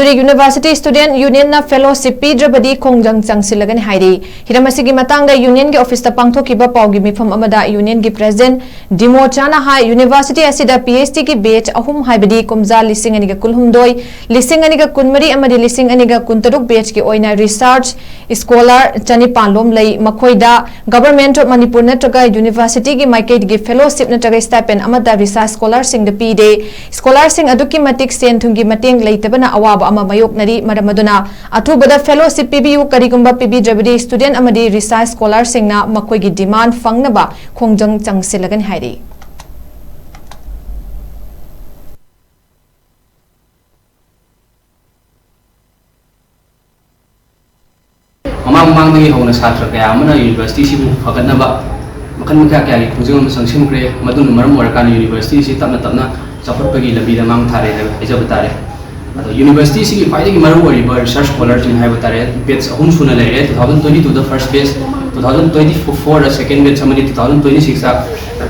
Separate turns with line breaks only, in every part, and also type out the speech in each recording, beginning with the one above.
University Student Union na Fellowship Pibidrabadi Khongjang Changsinlagani HAIRI Hiramasigi matangda Union gi office ta pangthokiba pawgi mifam amada Union gi President Dimo Chana hai University asida PhD gi batch ahum haibadi kumja lising aniga kulhumdoi lising aniga kunmari amadi lising aniga kuntaruk batch gi oina research scholar chani panlom lei makhoida government of manipur natraga University gi maikait gi fellowship natraga stipend amada research scholar sing the pide scholar sing aduki matik sen thungi mateng leitabana awaba ama mayok nari maramaduna athubada fellowship PBU karigumba Pibidrabadi student amadi research scholar singna makoi gi demand fangnaba Khongjang Changsinlagani HAIRI
Mamang ngi hona satra kaya amana university sibu faganaba makan maka kaya Khongjang sangsim kre madun maram warakan university si tapna chapot pagi labi da mang thare eja batare university si faide ki maru wari research scholar jin hai batare batch ahum suna le 2022 the first batch 2024 the second batch samani 2026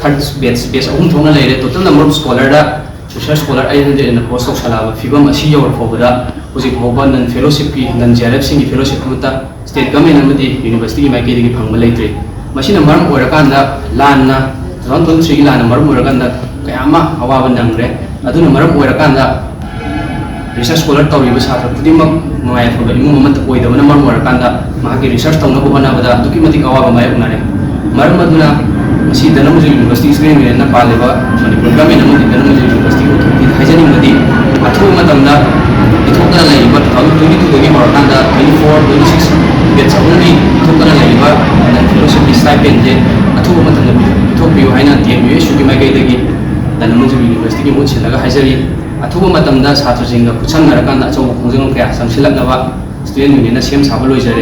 third batch ahum thona le total number of scholar da research scholar 800 in the post of salaba fibam asi yor fogoda hoji bhoban nan fellowship ki nan JRF sing ki fellowship mata state government amadi university ki maike ki phangma leitre masina maram orakanda lanna 2023 ki lanna maram orakanda kayama awaba nangre aduna maram orakanda research scholar tawriba satra pudimak ngai foga imu moment oida bana maram orakanda mahaki research tawna ko bana bada duki matik awaba mai unare maram aduna masi Dhanamanjuri university screen na paleba manipur government amadi Dhanamanjuri university ko hajani madi athu matamna ithokana laiba 2022 dogi marakanda 24 26 batch only ithokana laiba fellowship stipend je athu matamna ithokbiu haina TMU shugi mai gai dagi Dhanamanjuri university ki mut silaga hajari athuba matamda satra jinga kucham narakanda achaw Khongjang kaya sangsilaknaba student union na sem sabalo jare